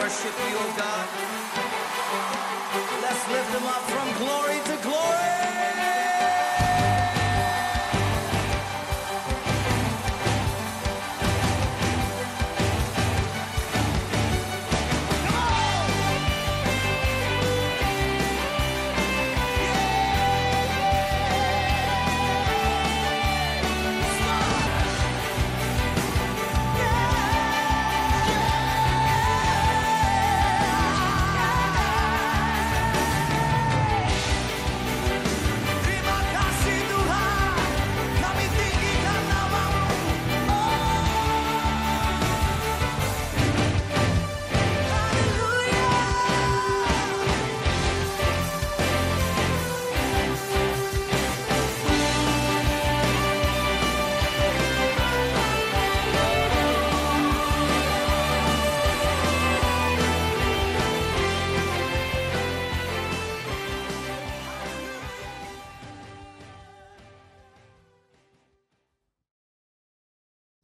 worship you, oh God. Let's lift him up from glory to glory.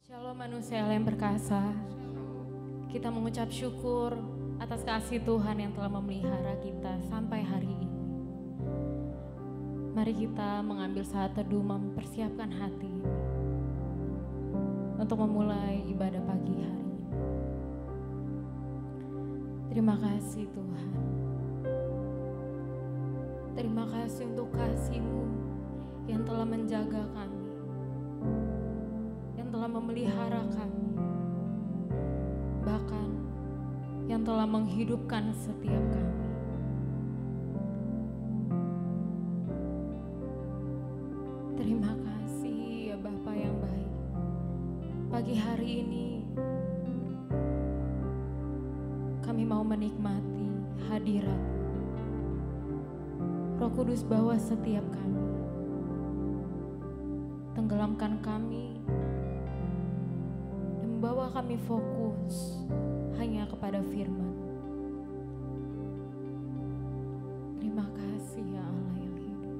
Shalom manusia yang perkasa, kita mengucap syukur atas kasih Tuhan yang telah memelihara kita sampai hari ini. Mari kita mengambil saat teduh mempersiapkan hati untuk memulai ibadah pagi hari ini. Terima kasih Tuhan. Terima kasih untuk kasih-Mu yang telah menjaga kami, yang telah memelihara kami, bahkan yang telah menghidupkan setiap kami. Terima kasih ya Bapa yang baik. Pagi hari ini kami mau menikmati hadirat Roh Kudus bawa setiap kami, tenggelamkan kami, dan membawa kami fokus hanya kepada firman. Terima kasih ya Allah yang hidup.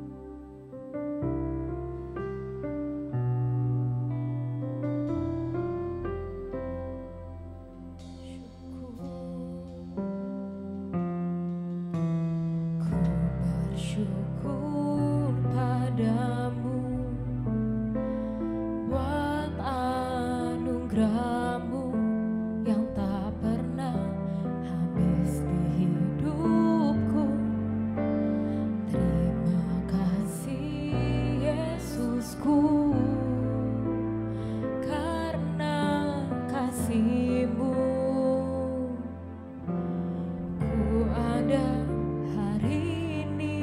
Syukur padamu buat anugerah-Mu yang tak pernah habis di hidupku. Terima kasih Yesusku, karena kasih-Mu ku ada hari ini.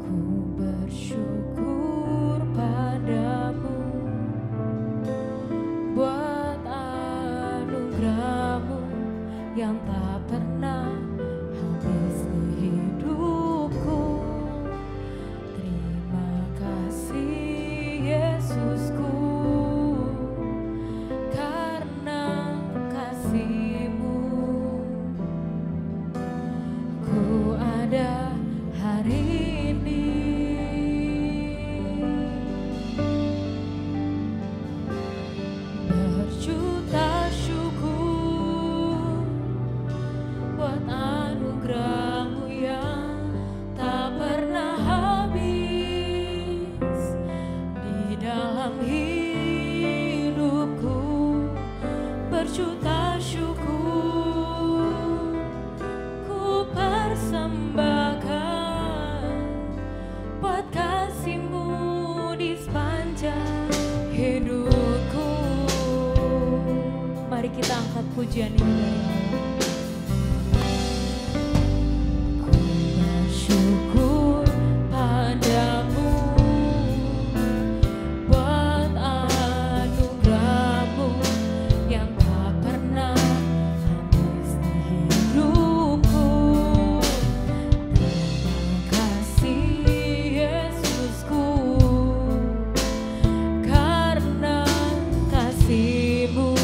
Ku bersyukur padamu buat anugerah-Mu yang tak pernah habis di hidupku. Terima kasih Yesusku, karena kasih-Mu ku ada hari ini. Berjuta syukur buat anugerah-Mu yang tak pernah habis di dalam hidupku. Berjuta syukur ku persembahkan buat kasih-Mu di sepanjang hidupku. Mari kita angkat pujian ini dari Allah. Ku bersyukur padamu buat anugerah-Mu yang tak pernah habis di hidupku. Terima kasih Yesusku, karena kasih-Mu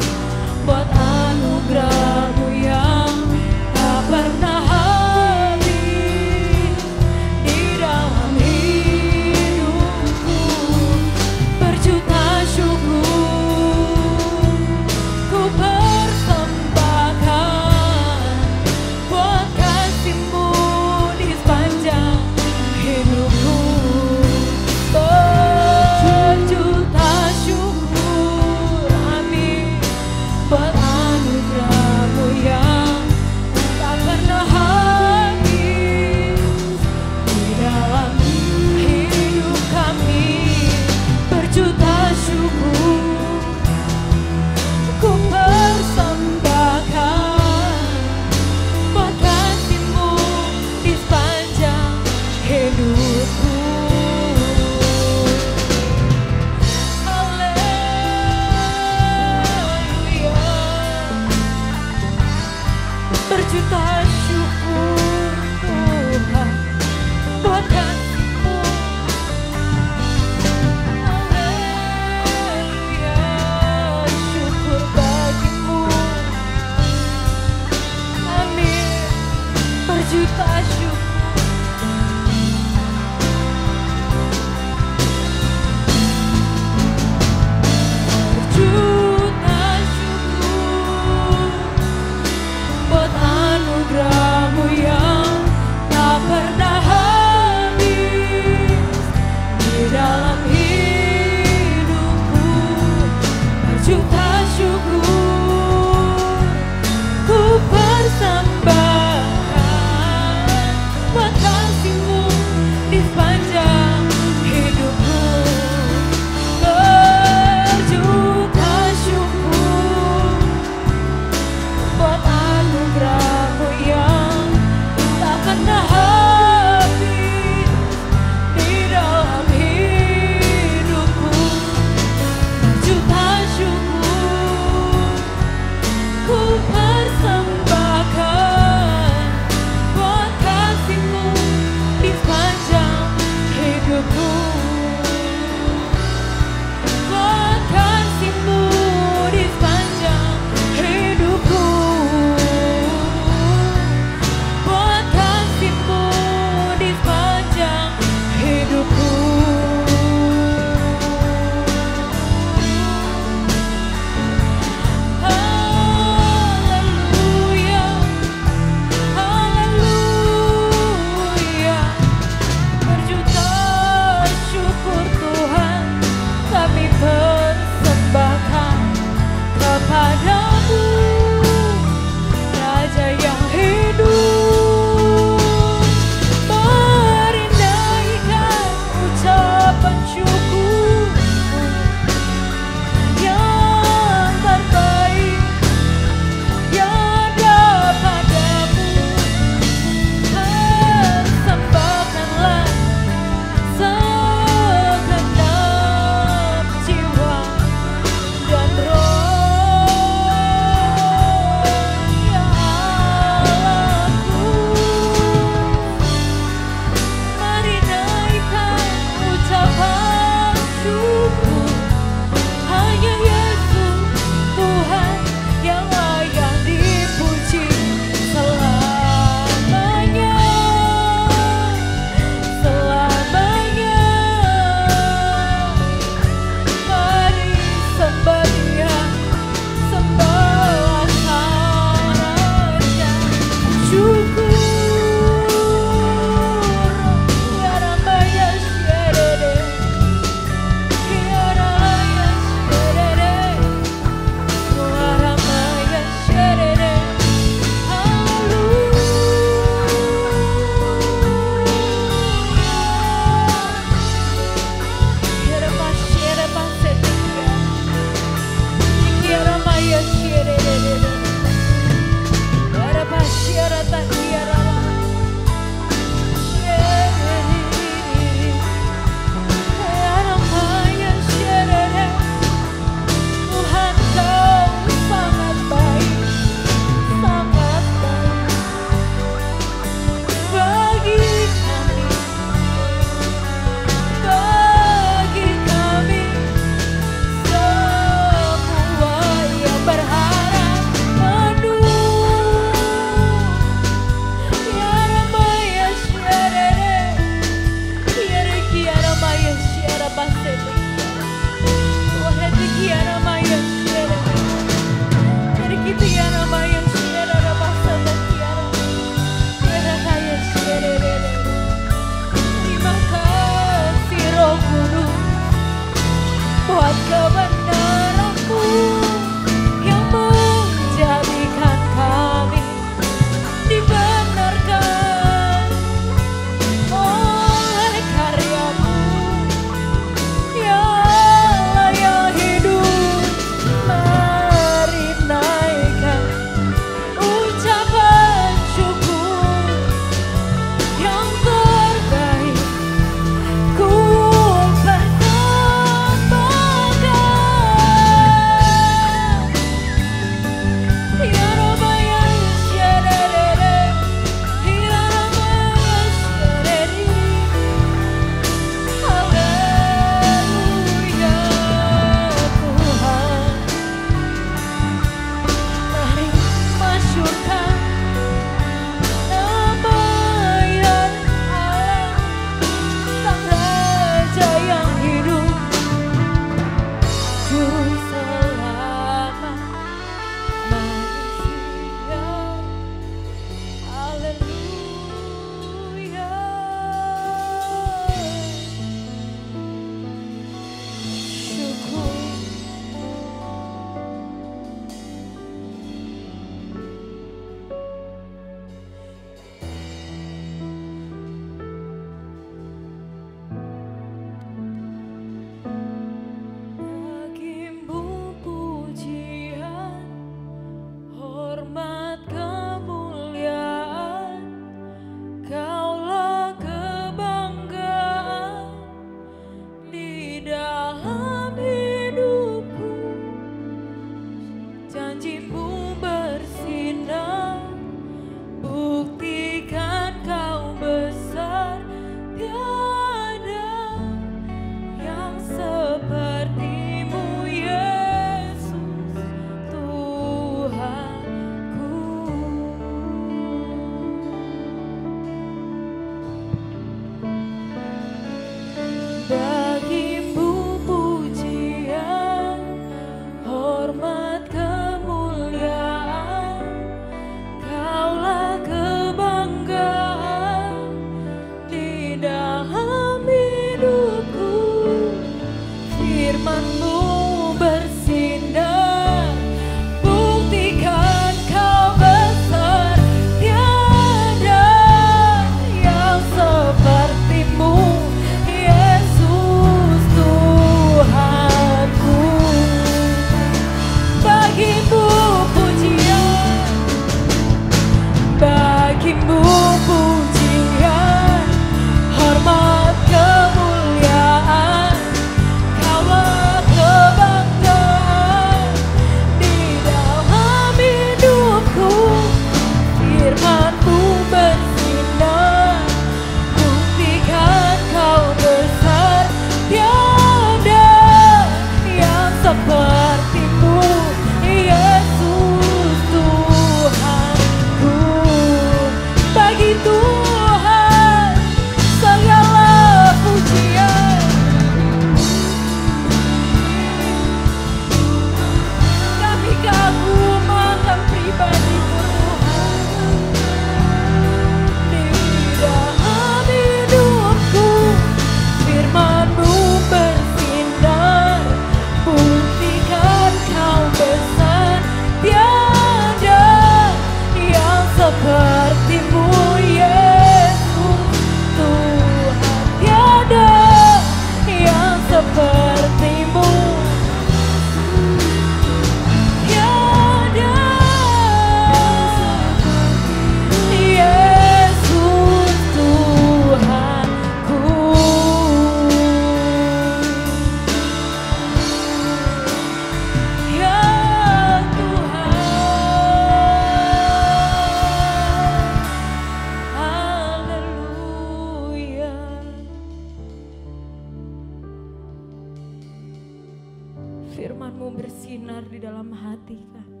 firman-Mu bersinar di dalam hati kami.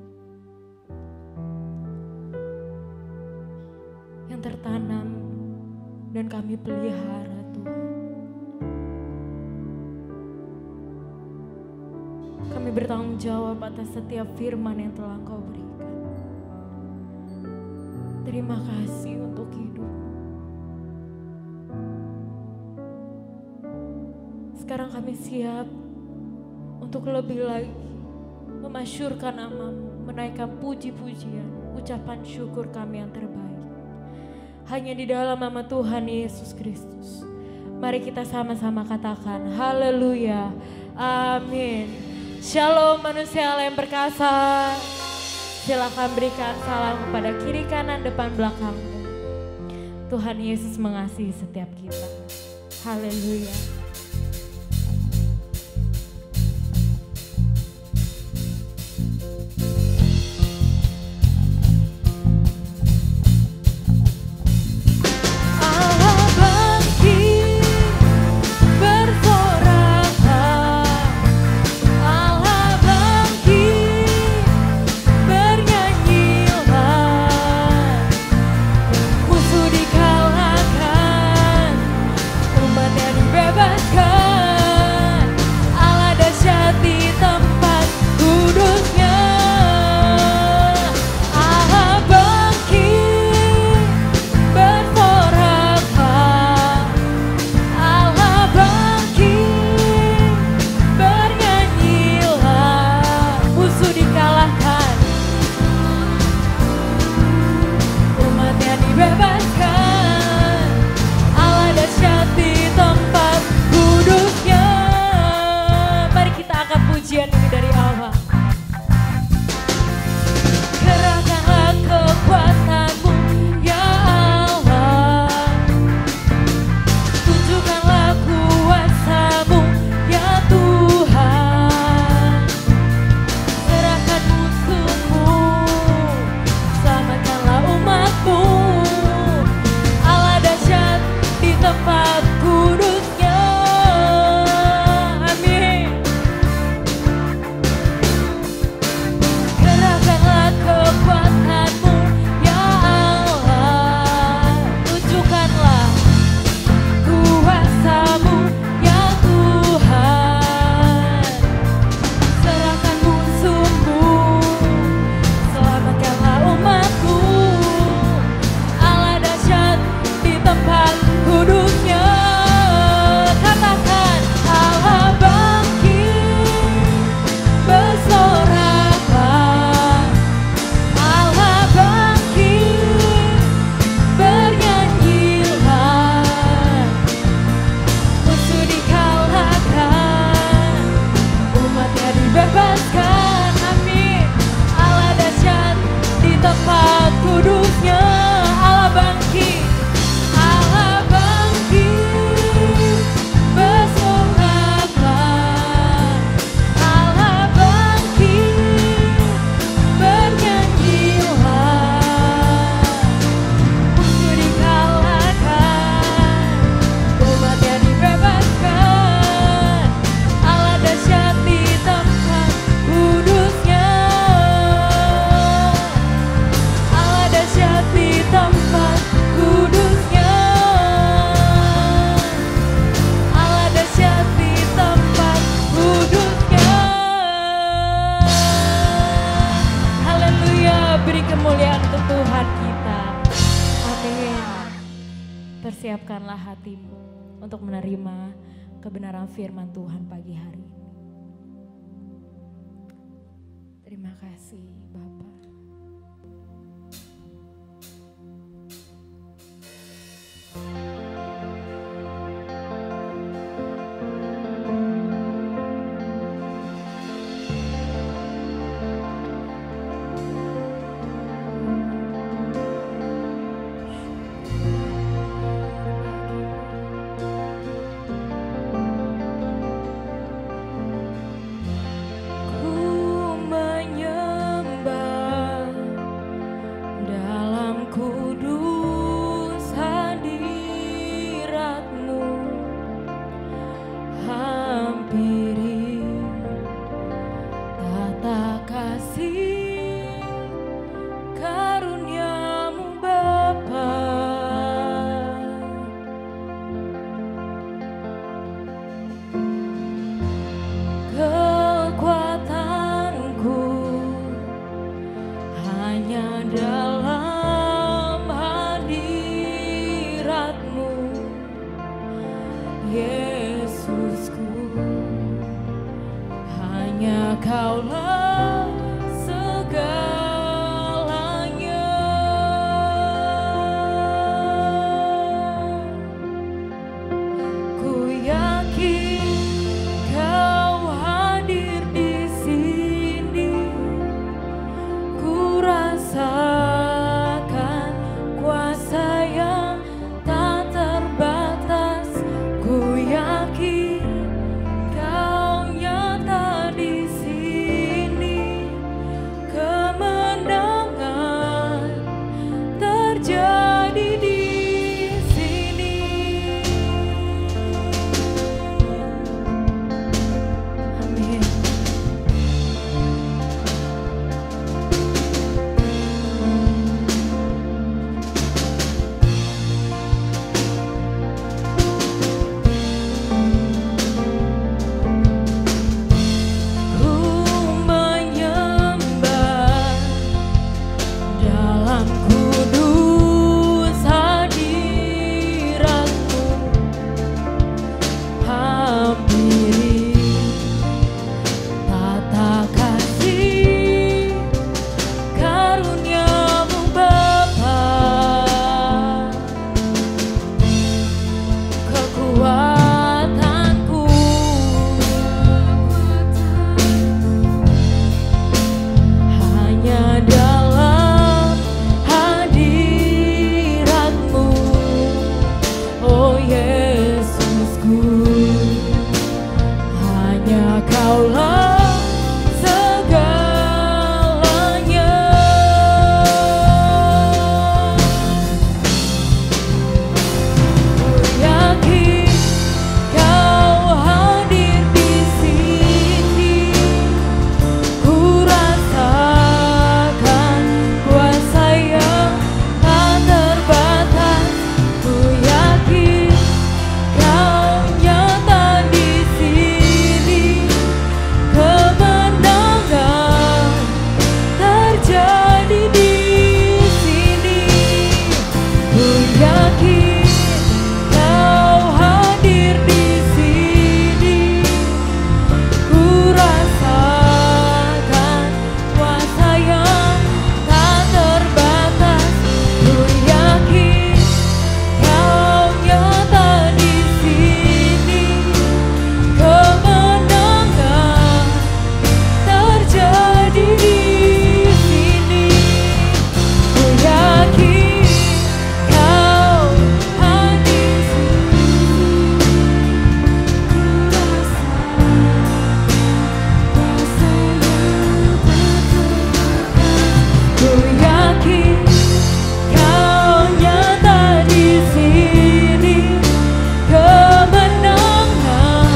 Yang tertanam dan kami pelihara Tuhan. Kami bertanggung jawab atas setiap firman yang telah Engkau berikan. Terima kasih untuk hidup. Sekarang kami siap untuk lebih lagi memasyurkan nama-Mu, menaikkan puji-pujian, ucapan syukur kami yang terbaik. Hanya di dalam nama Tuhan Yesus Kristus. Mari kita sama-sama katakan haleluya, amin. Shalom manusia Allah yang perkasa. Silakan berikan salam kepada kiri, kanan, depan, belakangmu. Tuhan Yesus mengasihi setiap kita. Haleluya. Persiapkanlah hatimu untuk menerima kebenaran firman Tuhan pagi hari ini. Terima kasih Bapak. Ku menyembah Yesusku, hanya Kaulah segalanya. Ku yakin Kau hadir di sini, ku rasakan kuasa yang tak terbatas. Ku yakin Kau nyata di sini, kemenangan terjadi di sini. Amin. Ku menyembah dalam kudus hadirat-Mu, hampiri tata kasih karunia-Mu Bapa, kekuatanku hanya dalam hadirat-Mu, oh Yesusku, hanya Kaulah segalanya. Ku yakin Kau hadir di sini, ku rasakan kuasa yang tak terbatas. Ku yakin Kau nyata di sini, kemenangan terjadi di sini. Ku yakin Kau hadir di sini, ku rasakan kuasa yang tak terbatas. Ku yakin Kau nyata di sini, kemenangan terjadi di sini. Ku yakin Kau hadir di sini, ku yakin Kau nyata di sini, kemenangan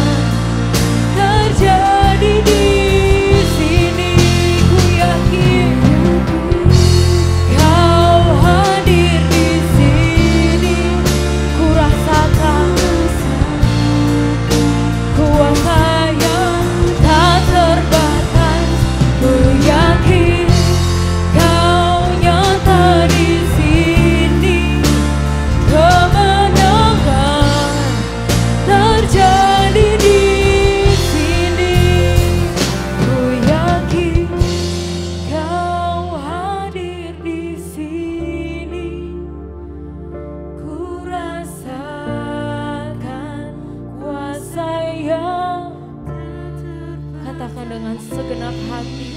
terjadi di sini. Ku yakin Kau hadir di sini, ku rasakan kuasa yang tak terbatas. Ku yakin Kau nyata di sini, kemenangan terjadi di sini. Ku yakin Kau hadir di sini, ku rasakan kuasa yang katakan dengan segenap hati.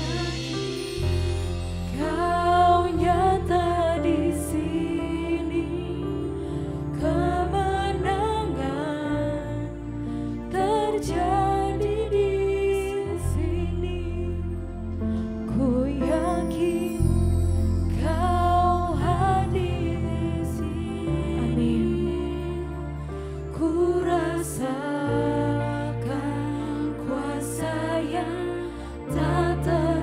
Kau nyata di sini, kemenangan terjadi di sini. Ku yakin Kau hadir di sini. Amin. Ku rasakan kuasa yang tak terbatas.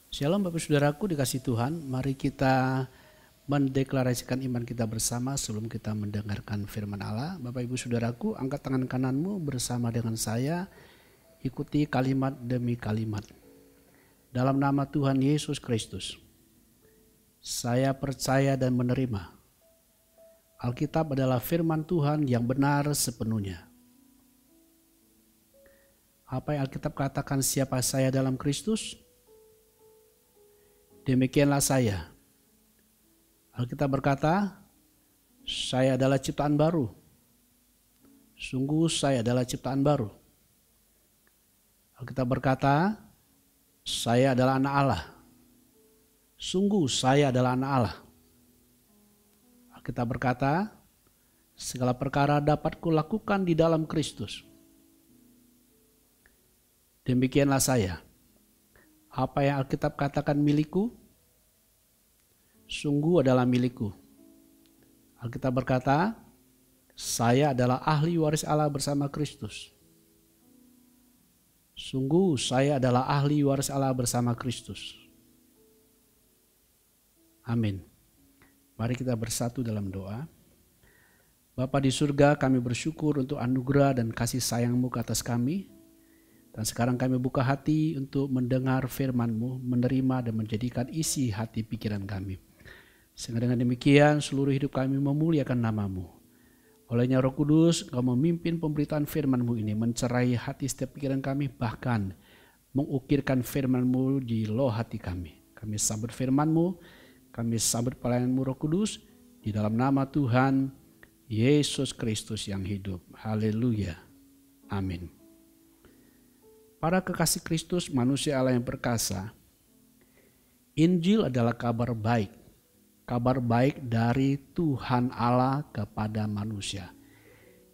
Shalom Bapak Saudaraku dikasih Tuhan, mari kita mendeklarasikan iman kita bersama sebelum kita mendengarkan firman Allah. Bapak Ibu Saudaraku, angkat tangan kananmu bersama dengan saya, ikuti kalimat demi kalimat. Dalam nama Tuhan Yesus Kristus, saya percaya dan menerima Alkitab adalah firman Tuhan yang benar sepenuhnya. Apa yang Alkitab katakan, siapa saya dalam Kristus? Demikianlah saya. Alkitab berkata, saya adalah ciptaan baru. Sungguh saya adalah ciptaan baru. Alkitab berkata, saya adalah anak Allah. Sungguh saya adalah anak Allah. Alkitab berkata, segala perkara dapat kulakukan di dalam Kristus. Demikianlah saya. Apa yang Alkitab katakan milikku, sungguh adalah milikku. Alkitab berkata, saya adalah ahli waris Allah bersama Kristus. Sungguh saya adalah ahli waris Allah bersama Kristus. Amin. Mari kita bersatu dalam doa. Bapa di surga, kami bersyukur untuk anugerah dan kasih sayang-Mu ke atas kami. Dan sekarang kami buka hati untuk mendengar firman-Mu, menerima dan menjadikan isi hati pikiran kami. Sehingga dengan demikian seluruh hidup kami memuliakan nama-Mu. Olehnya Roh Kudus, Engkau memimpin pemberitaan firman-Mu ini, mencerai hati setiap pikiran kami, bahkan mengukirkan firman-Mu di loh hati kami. Kami sambut firman-Mu, kami sambut pelayanan-Mu Roh Kudus, di dalam nama Tuhan Yesus Kristus yang hidup. Haleluya. Amin. Para kekasih Kristus, manusia Allah yang perkasa, Injil adalah kabar baik. Kabar baik dari Tuhan Allah kepada manusia.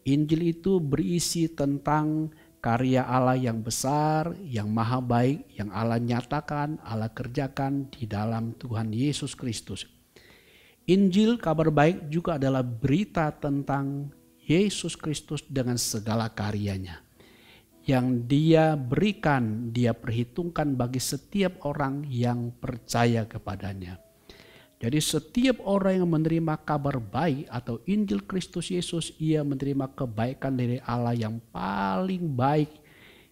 Injil itu berisi tentang karya Allah yang besar, yang maha baik, yang Allah nyatakan, Allah kerjakan di dalam Tuhan Yesus Kristus. Injil kabar baik juga adalah berita tentang Yesus Kristus dengan segala karyanya. Yang dia berikan, dia perhitungkan bagi setiap orang yang percaya kepadanya. Jadi setiap orang yang menerima kabar baik atau Injil Kristus Yesus, ia menerima kebaikan dari Allah yang paling baik,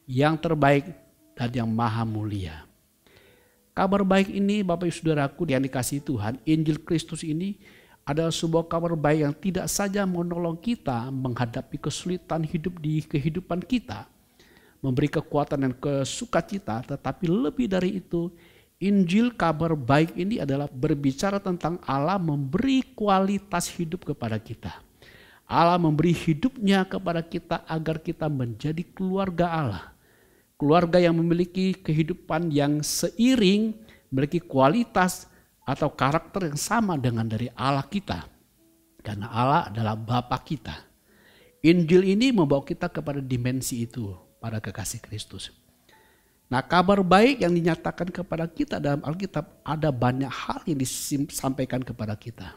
yang terbaik dan yang maha mulia. Kabar baik ini Bapak Ibu Saudaraku yang dikasihi Tuhan, Injil Kristus ini adalah sebuah kabar baik yang tidak saja menolong kita menghadapi kesulitan hidup di kehidupan kita, memberi kekuatan dan sukacita, tetapi lebih dari itu, Injil kabar baik ini adalah berbicara tentang Allah memberi kualitas hidup kepada kita. Allah memberi hidupnya kepada kita agar kita menjadi keluarga Allah. Keluarga yang memiliki kehidupan yang seiring, memiliki kualitas atau karakter yang sama dengan dari Allah kita. Karena Allah adalah Bapa kita. Injil ini membawa kita kepada dimensi itu, para kekasih Kristus. Nah, kabar baik yang dinyatakan kepada kita dalam Alkitab, ada banyak hal yang disampaikan kepada kita.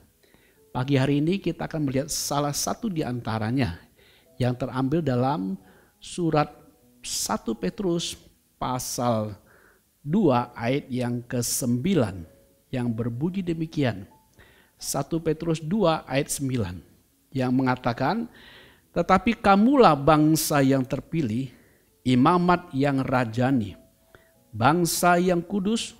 Pagi hari ini kita akan melihat salah satu di antaranya yang terambil dalam surat 1 Petrus pasal 2 ayat yang ke-9 yang berbunyi demikian. 1 Petrus 2 ayat 9 yang mengatakan, tetapi kamulah bangsa yang terpilih, imamat yang rajani, bangsa yang kudus,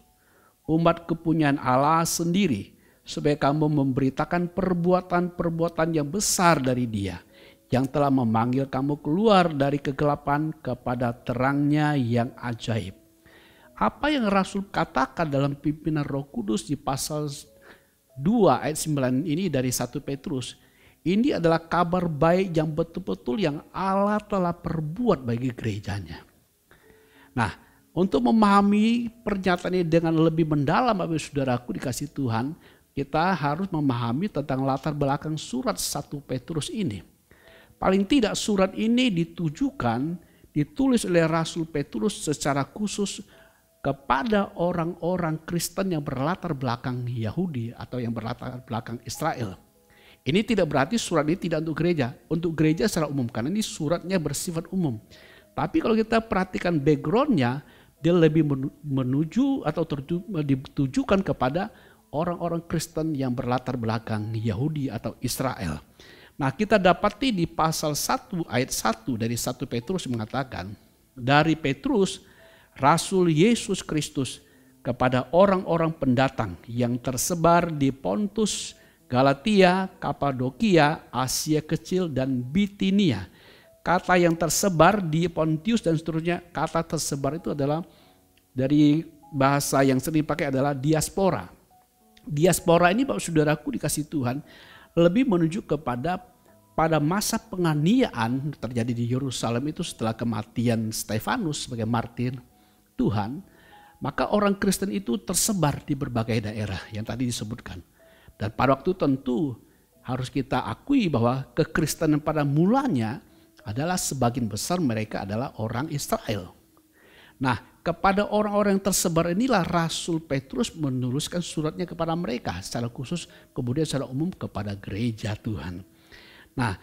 umat kepunyaan Allah sendiri, supaya kamu memberitakan perbuatan-perbuatan yang besar dari Dia, yang telah memanggil kamu keluar dari kegelapan kepada terangnya yang ajaib. Apa yang Rasul katakan dalam pimpinan Roh Kudus di pasal 2 ayat 9 ini dari 1 Petrus, ini adalah kabar baik yang betul-betul yang Allah telah perbuat bagi gerejanya. Nah, untuk memahami pernyataan ini dengan lebih mendalam, Bapak Saudaraku dikasih Tuhan, kita harus memahami tentang latar belakang surat 1 Petrus ini. Paling tidak surat ini ditulis oleh Rasul Petrus secara khusus kepada orang-orang Kristen yang berlatar belakang Yahudi atau yang berlatar belakang Israel. Ini tidak berarti surat ini tidak untuk gereja secara umum, karena ini suratnya bersifat umum. Tapi kalau kita perhatikan backgroundnya, dia lebih menuju atau ditujukan kepada orang-orang Kristen yang berlatar belakang Yahudi atau Israel. Nah, kita dapati di pasal 1 ayat 1 dari 1 Petrus mengatakan, dari Petrus, Rasul Yesus Kristus, kepada orang-orang pendatang yang tersebar di Pontus, Galatia, Kapadokia, Asia Kecil, dan Bitinia. Kata yang tersebar di Pontius dan seterusnya, kata tersebar itu adalah dari bahasa yang sering dipakai adalah diaspora. Diaspora ini Bapak Saudaraku dikasih Tuhan lebih menunjuk kepada pada masa penganiayaan terjadi di Yerusalem itu setelah kematian Stefanus sebagai martir Tuhan. Maka orang Kristen itu tersebar di berbagai daerah yang tadi disebutkan. Dan pada waktu tentu harus kita akui bahwa kekristenan pada mulanya adalah sebagian besar mereka adalah orang Israel. Nah, kepada orang-orang yang tersebar inilah Rasul Petrus menuliskan suratnya kepada mereka secara khusus, kemudian secara umum kepada gereja Tuhan. Nah,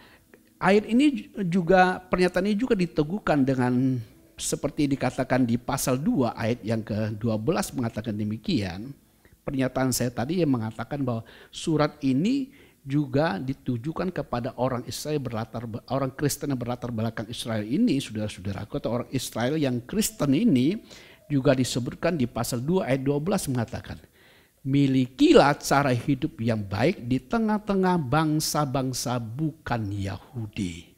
ayat ini juga, pernyataan ini juga diteguhkan dengan seperti dikatakan di pasal 2 ayat yang ke-12 mengatakan demikian. Pernyataan saya tadi yang mengatakan bahwa surat ini juga ditujukan kepada orang Israel orang Kristen yang berlatar belakang Israel ini, saudara-saudaraku, atau orang Israel yang Kristen ini juga disebutkan di pasal 2 ayat 12 mengatakan, milikilah cara hidup yang baik di tengah-tengah bangsa-bangsa bukan Yahudi.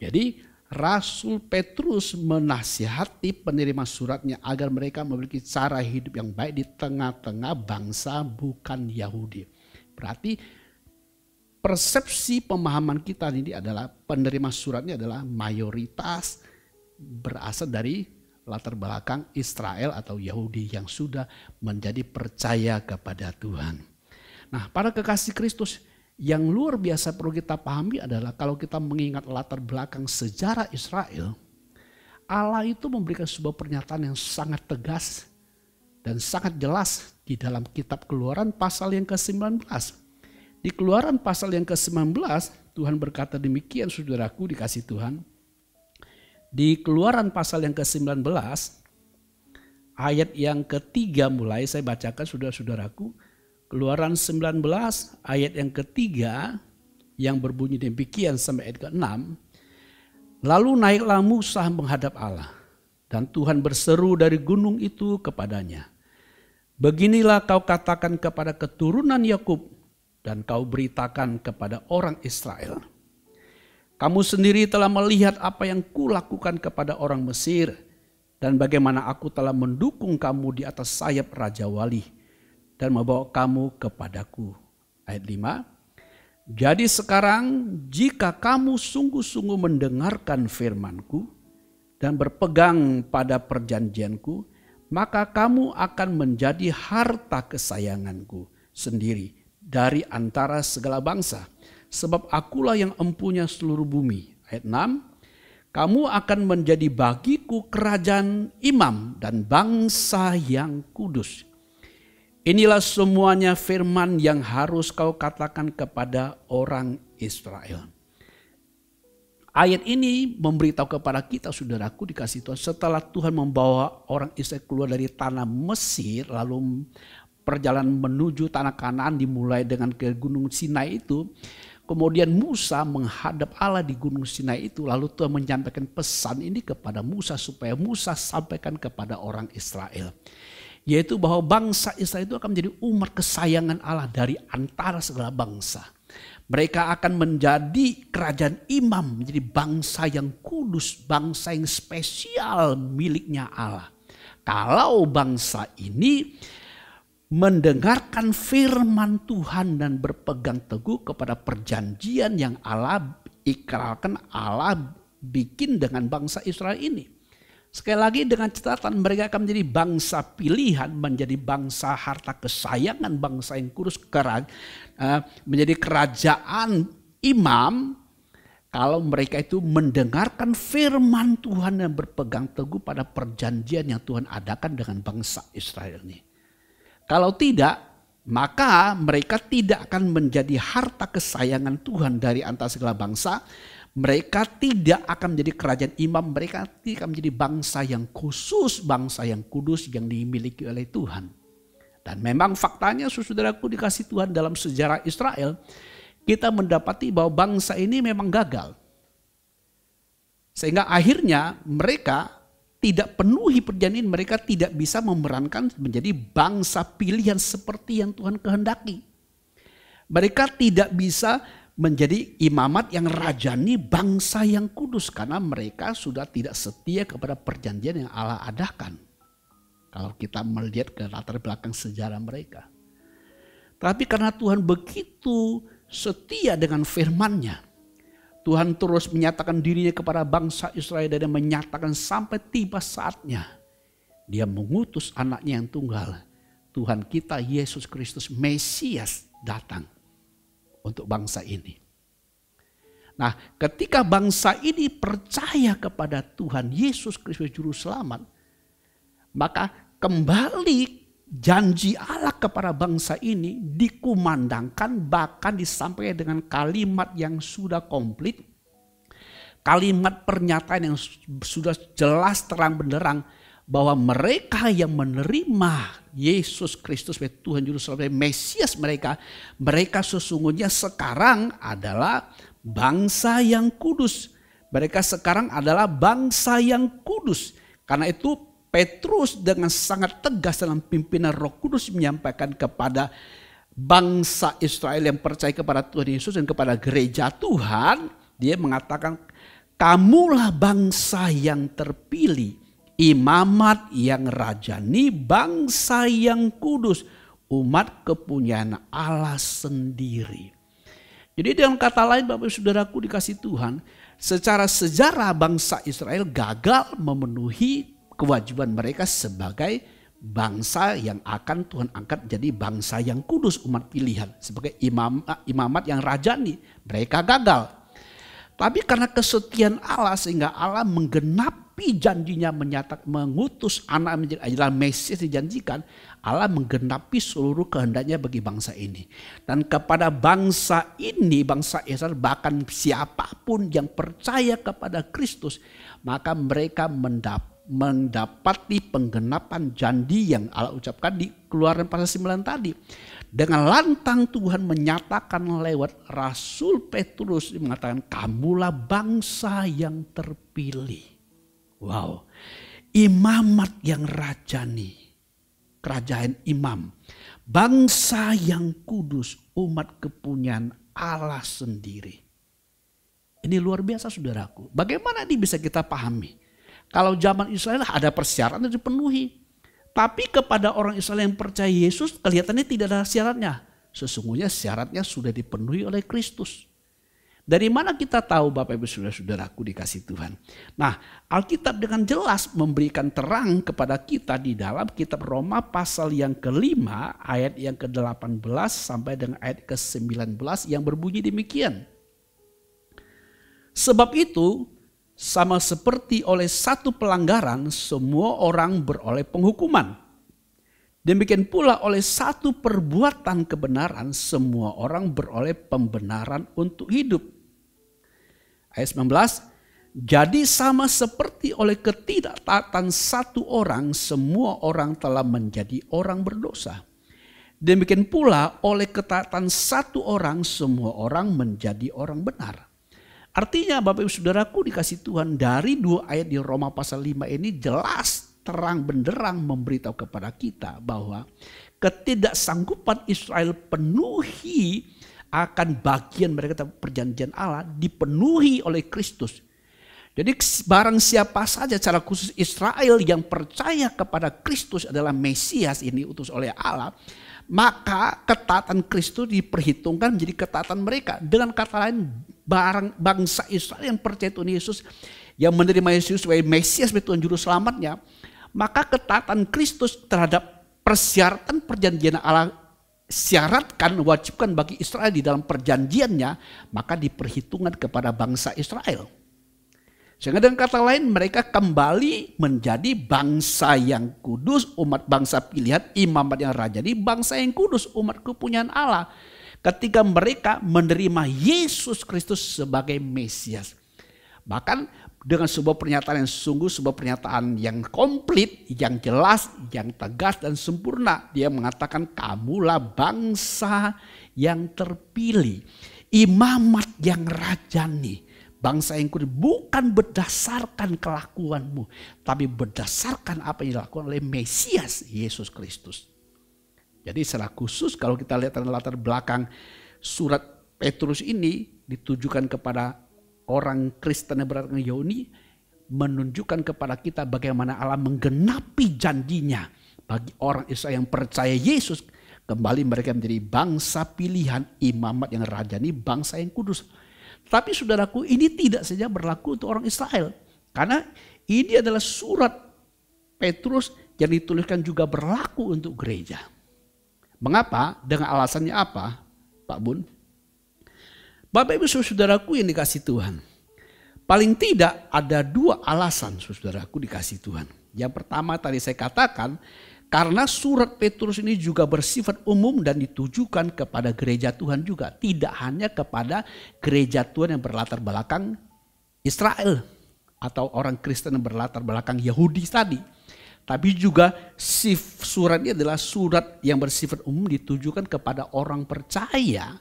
Jadi Rasul Petrus menasihati penerima suratnya agar mereka memiliki cara hidup yang baik di tengah-tengah bangsa bukan Yahudi. Berarti persepsi pemahaman kita ini adalah penerima suratnya adalah mayoritas berasal dari latar belakang Israel atau Yahudi yang sudah menjadi percaya kepada Tuhan. Nah, para kekasih Kristus, yang luar biasa perlu kita pahami adalah kalau kita mengingat latar belakang sejarah Israel, Allah itu memberikan sebuah pernyataan yang sangat tegas dan sangat jelas di dalam kitab Keluaran pasal yang ke-19. Di Keluaran pasal yang ke-19 Tuhan berkata demikian, saudaraku dikasih Tuhan. Di Keluaran pasal yang ke-19 ayat yang ketiga mulai saya bacakan saudara-saudaraku. Keluaran 19 ayat yang ketiga yang berbunyi demikian sampai ayat ke-6. Lalu naiklah Musa menghadap Allah dan Tuhan berseru dari gunung itu kepadanya. Beginilah kau katakan kepada keturunan Yakub dan kau beritakan kepada orang Israel. Kamu sendiri telah melihat apa yang kulakukan kepada orang Mesir dan bagaimana aku telah mendukung kamu di atas sayap Raja Wali dan membawa kamu kepadaku. Ayat 5. Jadi sekarang jika kamu sungguh-sungguh mendengarkan firmanku dan berpegang pada perjanjianku, maka kamu akan menjadi harta kesayanganku sendiri dari antara segala bangsa. Sebab akulah yang empunya seluruh bumi. Ayat 6. Kamu akan menjadi bagiku kerajaan imam dan bangsa yang kudus. Inilah semuanya firman yang harus kau katakan kepada orang Israel. Ayat ini memberitahu kepada kita, saudaraku dikasih Tuhan, setelah Tuhan membawa orang Israel keluar dari tanah Mesir, lalu perjalanan menuju tanah Kanaan dimulai dengan ke Gunung Sinai itu. Kemudian Musa menghadap Allah di Gunung Sinai itu, lalu Tuhan menyampaikan pesan ini kepada Musa supaya Musa sampaikan kepada orang Israel. Yaitu bahwa bangsa Israel itu akan menjadi umat kesayangan Allah dari antara segala bangsa. Mereka akan menjadi kerajaan imam, menjadi bangsa yang kudus, bangsa yang spesial miliknya Allah. Kalau bangsa ini mendengarkan firman Tuhan dan berpegang teguh kepada perjanjian yang Allah ikrarkan, Allah bikin dengan bangsa Israel ini. Sekali lagi dengan catatan mereka akan menjadi bangsa pilihan, menjadi bangsa harta kesayangan, bangsa yang kudus, menjadi kerajaan imam. Kalau mereka itu mendengarkan firman Tuhan dan berpegang teguh pada perjanjian yang Tuhan adakan dengan bangsa Israel ini. Kalau tidak, maka mereka tidak akan menjadi harta kesayangan Tuhan dari antara segala bangsa. mereka tidak akan menjadi kerajaan imam, mereka tidak akan menjadi bangsa yang khusus, bangsa yang kudus yang dimiliki oleh Tuhan. Dan memang faktanya saudaraku dikasih Tuhan dalam sejarah Israel, kita mendapati bahwa bangsa ini memang gagal. Sehingga akhirnya mereka tidak penuhi perjanjian, mereka tidak bisa memerankan menjadi bangsa pilihan seperti yang Tuhan kehendaki. Mereka tidak bisa menjadi imamat yang rajani, bangsa yang kudus, karena mereka sudah tidak setia kepada perjanjian yang Allah adakan. Kalau kita melihat ke latar belakang sejarah mereka. Tapi karena Tuhan begitu setia dengan firman-Nya, Tuhan terus menyatakan dirinya kepada bangsa Israel dan menyatakan sampai tiba saatnya Dia mengutus anaknya yang tunggal, Tuhan kita Yesus Kristus Mesias datang untuk bangsa ini. Nah, ketika bangsa ini percaya kepada Tuhan Yesus Kristus Juru Selamat, maka kembali janji Allah kepada bangsa ini dikumandangkan, bahkan disampaikan dengan kalimat yang sudah komplit, kalimat pernyataan yang sudah jelas terang benderang bahwa mereka yang menerima Yesus Kristus sebagai Tuhan Juru Selamat, Mesias mereka sesungguhnya sekarang adalah bangsa yang kudus. Mereka sekarang adalah bangsa yang kudus. Karena itu Petrus dengan sangat tegas dalam pimpinan Roh Kudus menyampaikan kepada bangsa Israel yang percaya kepada Tuhan Yesus dan kepada gereja Tuhan, dia mengatakan, kamulah bangsa yang terpilih, imamat yang rajani, bangsa yang kudus, umat kepunyaan Allah sendiri. Jadi dengan kata lain Bapak Saudaraku dikasih Tuhan, secara sejarah bangsa Israel gagal memenuhi kewajiban mereka sebagai bangsa yang akan Tuhan angkat jadi bangsa yang kudus, umat pilihan. Sebagai imamat yang rajani, mereka gagal. Tapi karena kesetiaan Allah sehingga Allah menggenapi janjinya mengutus anak menjadi adalah Mesias dijanjikan, Allah menggenapi seluruh kehendaknya bagi bangsa ini. Dan kepada bangsa ini, bangsa Israel, bahkan siapapun yang percaya kepada Kristus, maka mereka mendapati penggenapan janji yang Allah ucapkan di Keluaran pasal 9 tadi. Dengan lantang Tuhan menyatakan lewat Rasul Petrus mengatakan, kamulah bangsa yang terpilih. Wow, imamat yang rajani, kerajaan imam, bangsa yang kudus, umat kepunyaan Allah sendiri. Ini luar biasa saudaraku. Bagaimana ini bisa kita pahami? Kalau zaman Israel ada persyaratan yang dipenuhi. Tapi kepada orang Israel yang percaya Yesus kelihatannya tidak ada syaratnya. Sesungguhnya syaratnya sudah dipenuhi oleh Kristus. Dari mana kita tahu Bapak Ibu Saudara-saudaraku dikasih Tuhan? Nah, Alkitab dengan jelas memberikan terang kepada kita di dalam kitab Roma pasal yang ke-5 ayat yang ke-18 sampai dengan ayat ke-19 yang berbunyi demikian. Sebab itu, sama seperti oleh satu pelanggaran semua orang beroleh penghukuman. Demikian pula oleh satu perbuatan kebenaran semua orang beroleh pembenaran untuk hidup. Ayat 19, jadi sama seperti oleh ketidaktaatan satu orang semua orang telah menjadi orang berdosa. Demikian pula oleh ketaatan satu orang semua orang menjadi orang benar. Artinya Bapak Ibu Saudaraku dikasih Tuhan, dari 2 ayat di Roma pasal 5 ini jelas terang benderang memberitahu kepada kita bahwa ketidaksanggupan Israel penuhi akan bagian mereka perjanjian Allah dipenuhi oleh Kristus. Jadi barang siapa saja secara khusus Israel yang percaya kepada Kristus adalah Mesias ini utus oleh Allah, maka ketaatan Kristus diperhitungkan menjadi ketaatan mereka. Dengan kata lain, bangsa Israel yang percaya Tuhan Yesus, yang menerima Yesus sebagai Mesias, sebagai Tuhan Juru Selamatnya, maka ketaatan Kristus terhadap persyaratan perjanjian Allah syaratkan, wajibkan bagi Israel di dalam perjanjiannya, maka diperhitungkan kepada bangsa Israel. Sehingga dengan kata lain mereka kembali menjadi bangsa yang kudus, umat bangsa pilihan, imamat yang rajani, bangsa yang kudus, umat kepunyaan Allah. Ketika mereka menerima Yesus Kristus sebagai Mesias. Bahkan dengan sebuah pernyataan yang sungguh, sebuah pernyataan yang komplit, yang jelas, yang tegas dan sempurna. Dia mengatakan kamulah bangsa yang terpilih, imamat yang rajani, bangsa yang kudus, bukan berdasarkan kelakuanmu, tapi berdasarkan apa yang dilakukan oleh Mesias Yesus Kristus. Jadi secara khusus kalau kita lihat latar belakang surat Petrus ini ditujukan kepada orang Kristen yang berada di Yahudi, menunjukkan kepada kita bagaimana Allah menggenapi janjinya bagi orang Israel yang percaya Yesus. Kembali mereka menjadi bangsa pilihan, imamat yang rajani, bangsa yang kudus. Tapi saudaraku, ini tidak saja berlaku untuk orang Israel. Karena ini adalah surat Petrus yang dituliskan juga berlaku untuk gereja. Mengapa? Dengan alasannya apa, Pak Bun? Bapak Ibu saudaraku yang dikasih Tuhan. Paling tidak ada dua alasan saudaraku dikasih Tuhan. Yang pertama tadi saya katakan, karena surat Petrus ini juga bersifat umum dan ditujukan kepada gereja Tuhan juga. Tidak hanya kepada gereja Tuhan yang berlatar belakang Israel atau orang Kristen yang berlatar belakang Yahudi tadi. Tapi juga surat ini adalah surat yang bersifat umum ditujukan kepada orang percaya.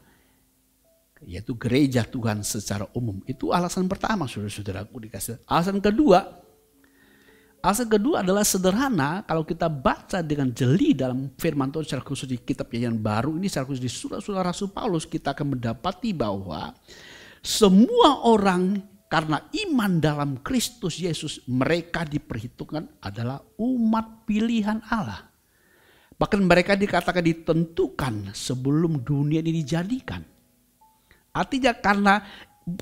Yaitu gereja Tuhan secara umum. Itu alasan pertama saudara-saudaraku dikasih. Alasan kedua adalah sederhana kalau kita baca dengan jeli dalam firman Tuhan secara khusus di kitab Perjanjian Baru ini, secara khusus di surat-surat Rasul Paulus, kita akan mendapati bahwa semua orang karena iman dalam Kristus Yesus, mereka diperhitungkan adalah umat pilihan Allah. Bahkan mereka dikatakan ditentukan sebelum dunia ini dijadikan. Artinya karena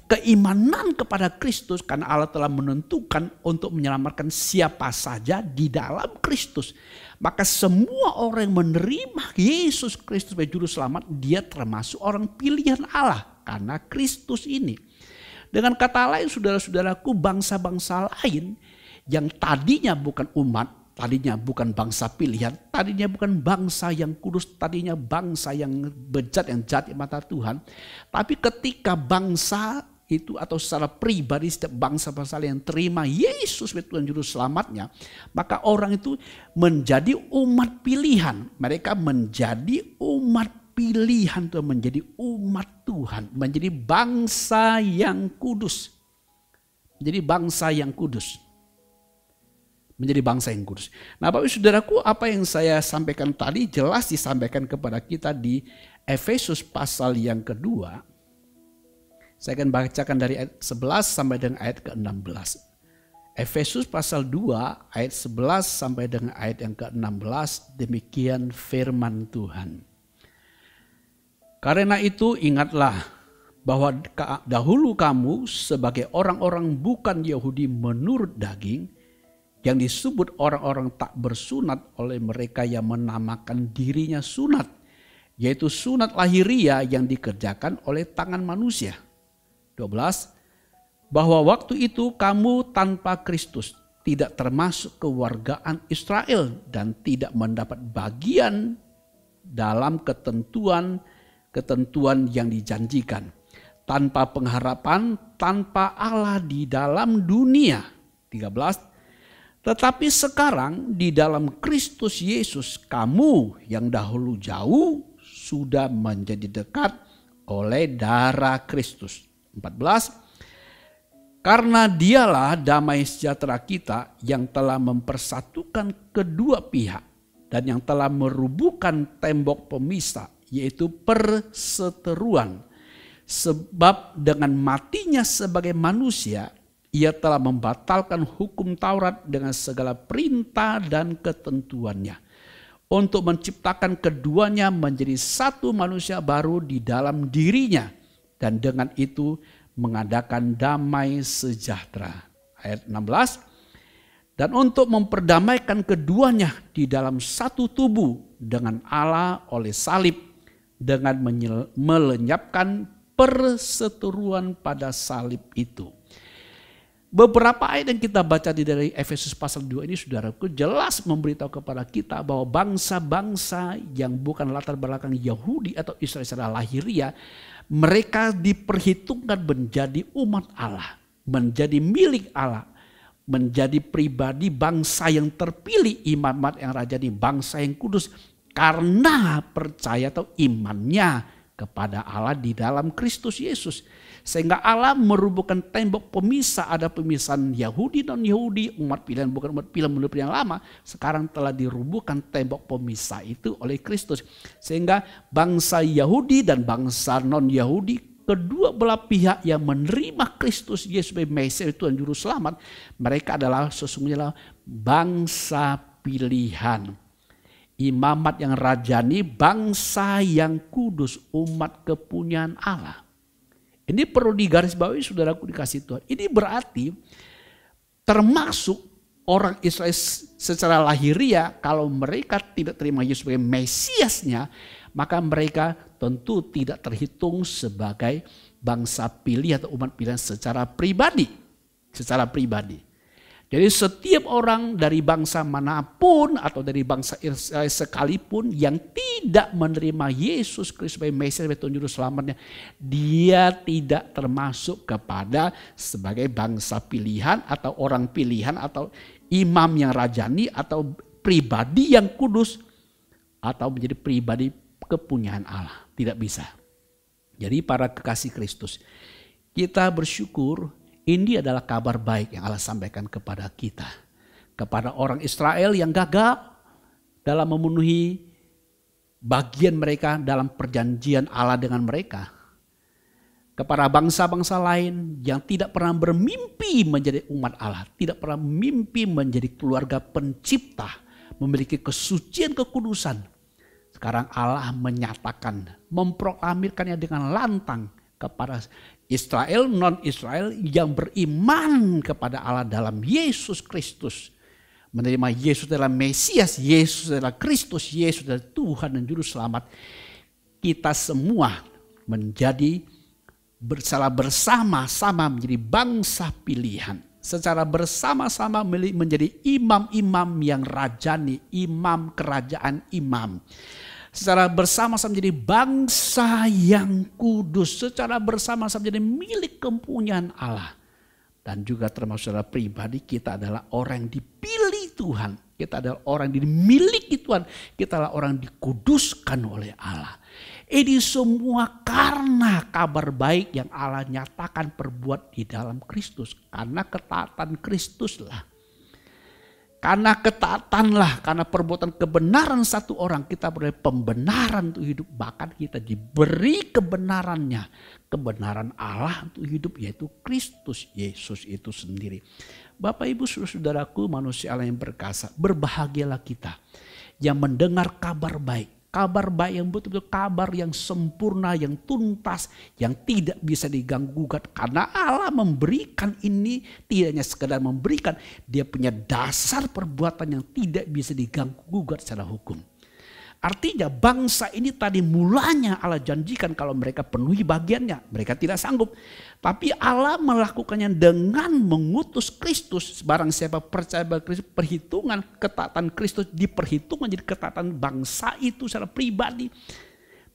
keimanan kepada Kristus, karena Allah telah menentukan untuk menyelamatkan siapa saja di dalam Kristus. Maka semua orang yang menerima Yesus Kristus sebagai juru selamat, dia termasuk orang pilihan Allah karena Kristus ini. Dengan kata lain saudara-saudaraku, bangsa-bangsa lain yang tadinya bukan umat, tadinya bukan bangsa pilihan, tadinya bukan bangsa yang kudus, tadinya bangsa yang bejat, yang jahat di mata Tuhan. Tapi ketika bangsa itu atau secara pribadi setiap bangsa-bangsa yang terima Yesus sebagai Tuhan Juru Selamatnya, maka orang itu menjadi umat pilihan. Mereka menjadi umat pilihan, Tuhan, menjadi umat Tuhan, menjadi bangsa yang kudus. Menjadi bangsa yang kudus. Menjadi bangsa yang kudus. Nah Bapak Ibu Saudaraku, apa yang saya sampaikan tadi jelas disampaikan kepada kita di Efesus pasal yang kedua. Saya akan bacakan dari ayat 11 sampai dengan ayat ke-16. Efesus pasal 2 ayat 11 sampai dengan ayat yang ke-16, demikian firman Tuhan. Karena itu ingatlah bahwa dahulu kamu sebagai orang-orang bukan Yahudi menurut daging, yang disebut orang-orang tak bersunat oleh mereka yang menamakan dirinya sunat, yaitu sunat lahiriah yang dikerjakan oleh tangan manusia. 12. Bahwa waktu itu kamu tanpa Kristus, tidak termasuk kewargaan Israel dan tidak mendapat bagian dalam ketentuan yang dijanjikan. Tanpa pengharapan, tanpa Allah di dalam dunia. 13. Tetapi sekarang di dalam Kristus Yesus, kamu yang dahulu jauh sudah menjadi dekat oleh darah Kristus. 14. Karena dialah damai sejahtera kita yang telah mempersatukan kedua pihak dan yang telah merubuhkan tembok pemisah, yaitu perseteruan. Sebab dengan matinya sebagai manusia, ia telah membatalkan hukum Taurat dengan segala perintah dan ketentuannya, untuk menciptakan keduanya menjadi satu manusia baru di dalam dirinya, dan dengan itu mengadakan damai sejahtera. Ayat 16. Dan untuk memperdamaikan keduanya di dalam satu tubuh dengan Allah oleh salib, dengan melenyapkan perseteruan pada salib itu. Beberapa ayat yang kita baca dari Efesus pasal 2 ini, saudaraku, jelas memberitahu kepada kita bahwa bangsa-bangsa yang bukan latar belakang Yahudi atau Israel secara lahiriah, mereka diperhitungkan menjadi umat Allah. menjadi milik Allah, menjadi pribadi bangsa yang terpilih, imamat yang rajani, bangsa yang kudus, karena percaya atau imannya kepada Allah di dalam Kristus Yesus. Sehingga Allah merubuhkan tembok pemisah, ada pemisahan Yahudi non Yahudi, umat pilihan bukan umat pilihan menurut yang lama, sekarang telah dirubuhkan tembok pemisah itu oleh Kristus. Sehingga bangsa Yahudi dan bangsa non Yahudi, kedua belah pihak yang menerima Kristus Yesus sebagai Mesias Tuhan Juru Selamat, mereka adalah sesungguhnya bangsa pilihan, imamat yang rajani, bangsa yang kudus, umat kepunyaan Allah. Ini perlu digarisbawahi saudaraku dikasih Tuhan. Ini berarti termasuk orang Israel secara lahiriah, kalau mereka tidak terima Yesus sebagai Mesiasnya, maka mereka tentu tidak terhitung sebagai bangsa pilih atau umat pilihan secara pribadi. Secara pribadi. Jadi setiap orang dari bangsa manapun atau dari bangsa Israel sekalipun yang tidak menerima Yesus Kristus sebagai Mesias sebagai Tuhan Juru Selamatnya, dia tidak termasuk kepada sebagai bangsa pilihan atau orang pilihan atau imam yang rajani atau pribadi yang kudus atau menjadi pribadi kepunyaan Allah. Tidak bisa. Jadi para kekasih Kristus, kita bersyukur ini adalah kabar baik yang Allah sampaikan kepada kita. Kepada orang Israel yang gagal dalam memenuhi bagian mereka dalam perjanjian Allah dengan mereka. Kepada bangsa-bangsa lain yang tidak pernah bermimpi menjadi umat Allah. Tidak pernah mimpi menjadi keluarga pencipta. Memiliki kesucian, kekudusan. Sekarang Allah menyatakan, memproklamirkannya dengan lantang kepada Israel, non-Israel yang beriman kepada Allah dalam Yesus Kristus. Menerima Yesus adalah Mesias, Yesus adalah Kristus, Yesus adalah Tuhan dan Juru Selamat. Kita semua menjadi secara bersama-sama menjadi bangsa pilihan. Secara bersama-sama menjadi imam-imam yang rajani, imam kerajaan imam. Secara bersama-sama menjadi bangsa yang kudus. Secara bersama-sama menjadi milik kepunyaan Allah. Dan juga termasuk secara pribadi kita adalah orang yang dipilih Tuhan. Kita adalah orang yang dimiliki Tuhan. Kita adalah orang yang dikuduskan oleh Allah. Ini semua karena kabar baik yang Allah nyatakan perbuat di dalam Kristus. Karena ketaatan Kristuslah. Karena ketaatanlah, karena perbuatan kebenaran satu orang kita beroleh pembenaran untuk hidup. Bahkan kita diberi kebenarannya. Kebenaran Allah untuk hidup yaitu Kristus Yesus itu sendiri. Bapak Ibu saudaraku manusia Allah yang berkasa. Berbahagialah kita yang mendengar kabar baik. Kabar baik yang betul-betul kabar yang sempurna, yang tuntas, yang tidak bisa diganggu-gugat. Karena Allah memberikan ini tidak hanya sekedar memberikan, dia punya dasar perbuatan yang tidak bisa diganggu-gugat secara hukum. Artinya bangsa ini tadi mulanya Allah janjikan kalau mereka penuhi bagiannya, mereka tidak sanggup. Tapi Allah melakukannya dengan mengutus Kristus. Barang siapa percaya pada Kristus, perhitungan ketaatan Kristus diperhitungkan jadi ketaatan bangsa itu secara pribadi.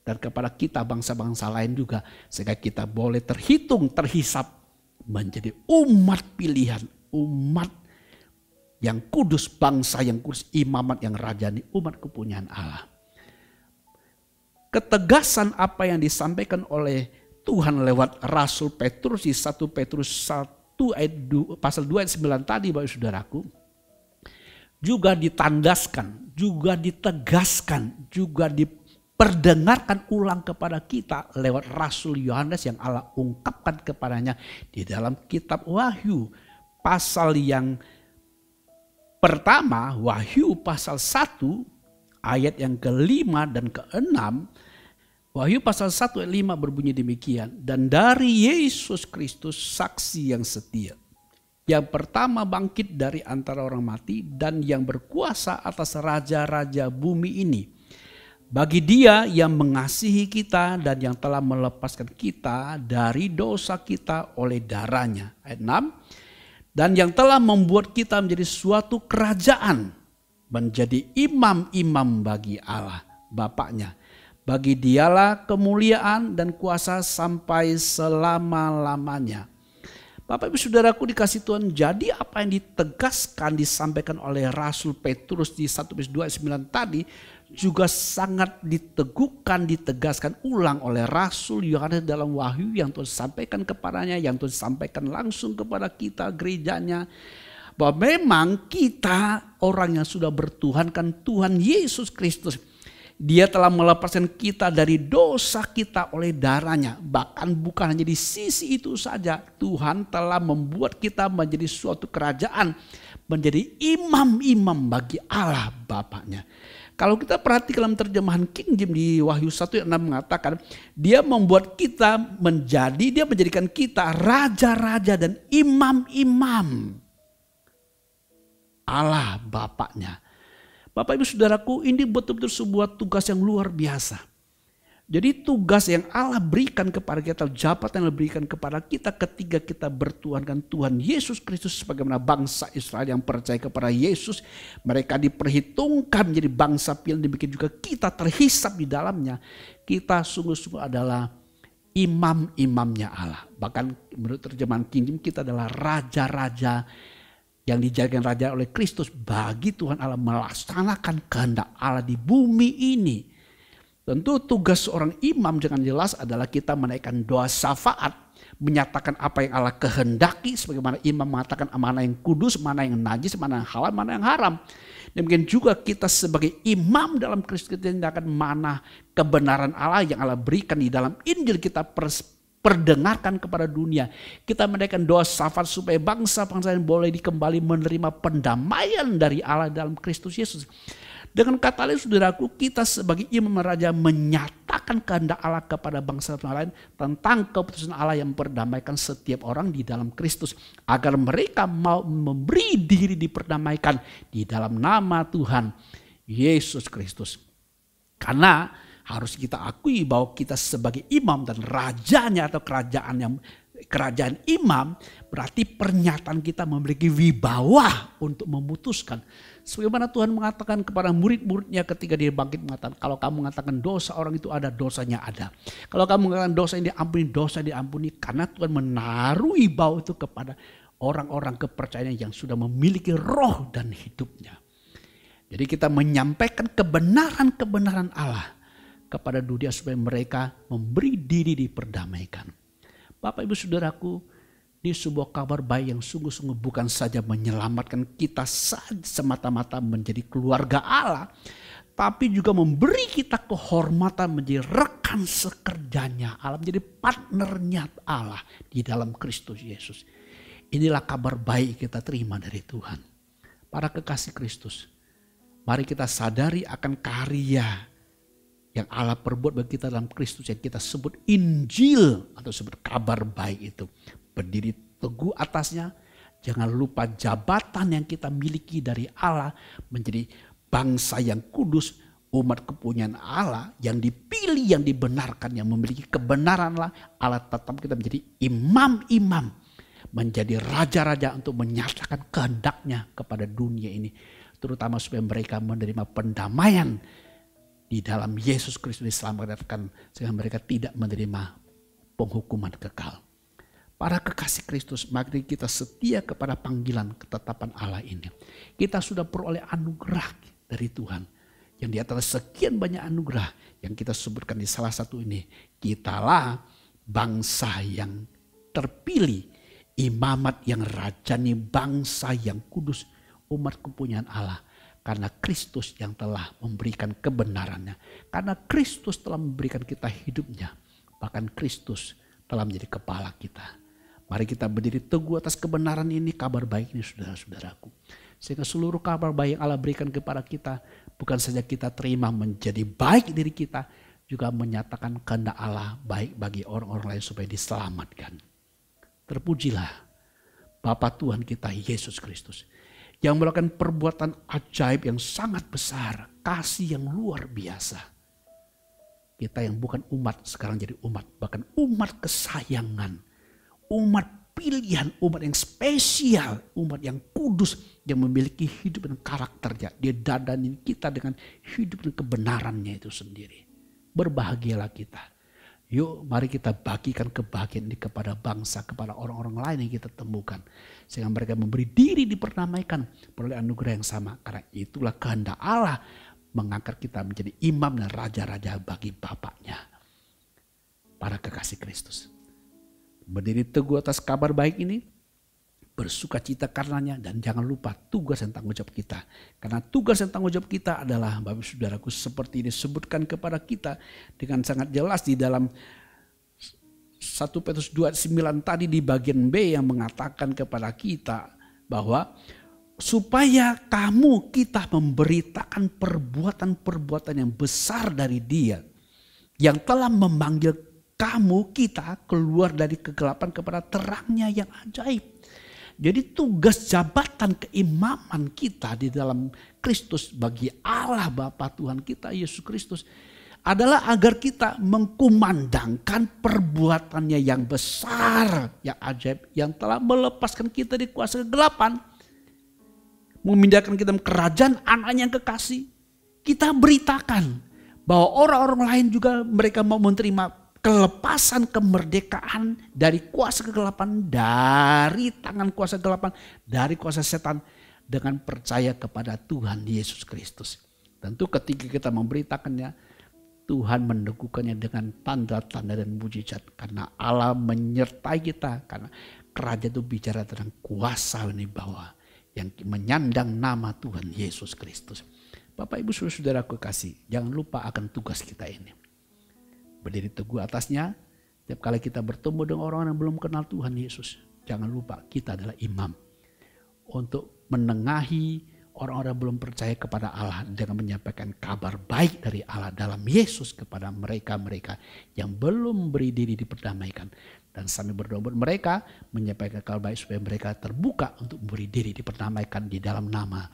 Dan kepada kita bangsa-bangsa lain juga. Sehingga kita boleh terhitung, terhisap menjadi umat pilihan. Umat yang kudus, bangsa yang kudus, imamat yang rajani, umat kepunyaan Allah. Ketegasan apa yang disampaikan oleh Tuhan lewat Rasul Petrus di 1 Petrus 1 ayat 2, pasal 2 ayat 9 tadi Bapak Saudaraku. Juga ditandaskan, juga ditegaskan, juga diperdengarkan ulang kepada kita lewat Rasul Yohanes yang Allah ungkapkan kepadanya di dalam kitab Wahyu. Pasal yang pertama, Wahyu pasal 1 ayat yang ke-5 dan ke-6, Wahyu pasal 1 ayat 5 berbunyi demikian. Dan dari Yesus Kristus saksi yang setia, yang pertama bangkit dari antara orang mati dan yang berkuasa atas raja-raja bumi ini. Bagi dia yang mengasihi kita dan yang telah melepaskan kita dari dosa kita oleh darahnya. Ayat 6. Dan yang telah membuat kita menjadi suatu kerajaan, menjadi imam-imam bagi Allah Bapaknya. Bagi dialah kemuliaan dan kuasa sampai selama-lamanya. Bapak Ibu Saudaraku dikasih Tuhan, jadi apa yang ditegaskan, disampaikan oleh Rasul Petrus di 1 Petrus 2 ayat 9 tadi juga sangat diteguhkan, ditegaskan ulang oleh Rasul Yohanes dalam wahyu yang Tuhan sampaikan kepadanya, yang Tuhan sampaikan langsung kepada kita gerejanya. Bahwa memang kita orang yang sudah bertuhankan Tuhan Yesus Kristus. Dia telah melepaskan kita dari dosa kita oleh darahnya. Bahkan bukan hanya di sisi itu saja. Tuhan telah membuat kita menjadi suatu kerajaan. Menjadi imam-imam bagi Allah Bapaknya. Kalau kita perhatikan dalam terjemahan King James di Wahyu 1 ayat 6 mengatakan. Dia membuat kita dia menjadikan kita raja-raja dan imam-imam Allah Bapaknya. Bapak Ibu Saudaraku, ini betul-betul sebuah tugas yang luar biasa. Jadi tugas yang Allah berikan kepada kita, jabatan yang diberikan kepada kita ketika kita bertuhankan Tuhan Yesus Kristus sebagaimana bangsa Israel yang percaya kepada Yesus. Mereka diperhitungkan menjadi bangsa pilihan, demikian juga kita terhisap di dalamnya. Kita sungguh-sungguh adalah imam-imamnya Allah. Bahkan menurut terjemahan King James kita adalah raja-raja yang dijadikan raja oleh Kristus bagi Tuhan Allah melaksanakan kehendak Allah di bumi ini. Tentu tugas seorang imam dengan jelas adalah kita menaikkan doa syafaat, menyatakan apa yang Allah kehendaki sebagaimana imam mengatakan mana yang kudus, mana yang najis, mana yang halal, mana yang haram. Demikian juga kita sebagai imam dalam Kristus kita akan mana kebenaran Allah yang Allah berikan di dalam Injil kita perdengarkan kepada dunia. Kita menaikkan doa syafaat supaya bangsa-bangsa yang boleh kembali menerima pendamaian dari Allah dalam Kristus Yesus. Dengan kata lain saudaraku, kita sebagai imam raja menyatakan kehendak Allah kepada bangsa lain tentang keputusan Allah yang memperdamaikan setiap orang di dalam Kristus. Agar mereka mau memberi diri diperdamaikan di dalam nama Tuhan Yesus Kristus. Karena harus kita akui bahwa kita sebagai imam dan rajanya atau kerajaan imam berarti pernyataan kita memiliki wibawa untuk memutuskan. Sebagaimana Tuhan mengatakan kepada murid-muridnya ketika dia bangkit mengatakan, kalau kamu mengatakan dosa orang itu ada, dosanya ada. Kalau kamu mengatakan dosa ini diampuni, dosa diampuni. Karena Tuhan menaruh wibawa itu kepada orang-orang kepercayaan yang sudah memiliki roh dan hidupnya. Jadi kita menyampaikan kebenaran-kebenaran Allah kepada dunia supaya mereka memberi diri diperdamaikan. Bapak Ibu Saudaraku, di sebuah kabar baik yang sungguh-sungguh bukan saja menyelamatkan kita semata-mata menjadi keluarga Allah, tapi juga memberi kita kehormatan menjadi rekan sekerjanya Allah, menjadi partnernya Allah di dalam Kristus Yesus. Inilah kabar baik kita terima dari Tuhan. Para kekasih Kristus, mari kita sadari akan karya yang Allah perbuat bagi kita dalam Kristus yang kita sebut Injil atau sebut kabar baik itu. Berdiri teguh atasnya, jangan lupa jabatan yang kita miliki dari Allah menjadi bangsa yang kudus, umat kepunyaan Allah yang dipilih, yang dibenarkan, yang memiliki kebenaran Allah tetap kita menjadi imam-imam, menjadi raja-raja untuk menyatakan kehendaknya kepada dunia ini. Terutama supaya mereka menerima pendamaian di dalam Yesus Kristus diselamatkan sehingga mereka tidak menerima penghukuman kekal. Para kekasih Kristus, mari kita setia kepada panggilan ketetapan Allah ini. Kita sudah peroleh anugerah dari Tuhan. Yang di atas sekian banyak anugerah yang kita sebutkan di salah satu ini. Kitalah bangsa yang terpilih, imamat yang rajani, bangsa yang kudus, umat kepunyaan Allah. Karena Kristus yang telah memberikan kebenarannya. Karena Kristus telah memberikan kita hidupnya. Bahkan Kristus telah menjadi kepala kita. Mari kita berdiri teguh atas kebenaran ini, kabar baik ini saudara-saudaraku. Sehingga seluruh kabar baik yang Allah berikan kepada kita, bukan saja kita terima menjadi baik diri kita, juga menyatakan kehendak Allah baik bagi orang-orang lain supaya diselamatkan. Terpujilah Bapa Tuhan kita Yesus Kristus. Yang melakukan perbuatan ajaib yang sangat besar. Kasih yang luar biasa. Kita yang bukan umat sekarang jadi umat. Bahkan umat kesayangan. Umat pilihan. Umat yang spesial. Umat yang kudus. Yang memiliki hidup dan karakternya. Dia dadanin kita dengan hidup dan kebenarannya itu sendiri. Berbahagialah kita. Yuk mari kita bagikan kebahagiaan ini kepada bangsa, kepada orang-orang lain yang kita temukan. Sehingga mereka memberi diri diperdamaikan oleh anugerah yang sama. Karena itulah kehendak Allah mengangkat kita menjadi imam dan raja-raja bagi Bapaknya. Para kekasih Kristus. Berdiri teguh atas kabar baik ini. Bersuka cita karenanya dan jangan lupa tugas dan tanggung jawab kita. Karena tugas dan tanggung jawab kita adalah Bapak Saudaraku seperti disebutkan kepada kita dengan sangat jelas di dalam 1 Petrus 2:9 tadi di bagian B yang mengatakan kepada kita bahwa supaya kita memberitakan perbuatan-perbuatan yang besar dari Dia yang telah memanggil kita keluar dari kegelapan kepada terangnya yang ajaib. Jadi tugas jabatan keimaman kita di dalam Kristus bagi Allah Bapa Tuhan kita Yesus Kristus adalah agar kita mengkumandangkan perbuatannya yang besar, yang ajaib, yang telah melepaskan kita di kuasa kegelapan. Memindahkan kita ke kerajaan anaknya yang kekasih. Kita beritakan bahwa orang-orang lain juga mereka mau menerima kelepasan kemerdekaan dari kuasa kegelapan, dari tangan kuasa kegelapan, dari kuasa setan dengan percaya kepada Tuhan Yesus Kristus. Tentu ketika kita memberitakannya, Tuhan meneguhkannya dengan tanda-tanda dan mujizat. Karena Allah menyertai kita, karena kerajaan itu bicara tentang kuasa ini bawah yang menyandang nama Tuhan Yesus Kristus. Bapak Ibu Saudara kekasih, jangan lupa akan tugas kita ini. Berdiri teguh atasnya, setiap kali kita bertemu dengan orang yang belum kenal Tuhan Yesus, jangan lupa kita adalah imam untuk menengahi orang-orang belum percaya kepada Allah dengan menyampaikan kabar baik dari Allah dalam Yesus kepada mereka-mereka yang belum beri diri diperdamaikan. Dan sambil berdoa buat mereka menyampaikan kabar baik supaya mereka terbuka untuk memberi diri diperdamaikan di dalam nama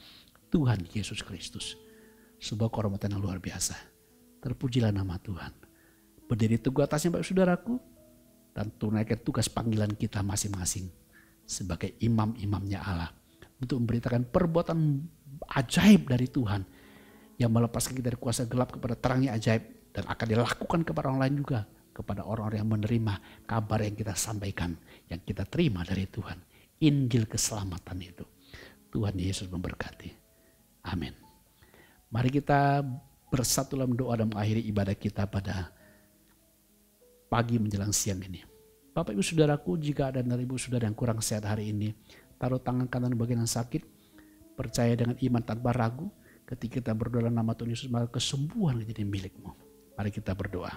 Tuhan Yesus Kristus. Sebuah kehormatan yang luar biasa. Terpujilah nama Tuhan. Berdiri teguh atasnya Bapak Saudaraku dan tunaikan tugas panggilan kita masing-masing sebagai imam-imamnya Allah untuk memberitakan perbuatan ajaib dari Tuhan yang melepaskan kita dari kuasa gelap kepada terangnya ajaib dan akan dilakukan kepada orang lain juga, kepada orang-orang yang menerima kabar yang kita sampaikan, yang kita terima dari Tuhan, Injil keselamatan itu. Tuhan Yesus memberkati. Amin. Mari kita bersatu dalam doa dan mengakhiri ibadah kita pada pagi menjelang siang ini. Bapak Ibu Saudaraku, jika ada dari Ibu Saudara yang kurang sehat hari ini, taruh tangan kanan bagian yang sakit, percaya dengan iman tanpa ragu, ketika kita berdoa dalam nama Tuhan Yesus, maka kesembuhan menjadi milikmu. Mari kita berdoa.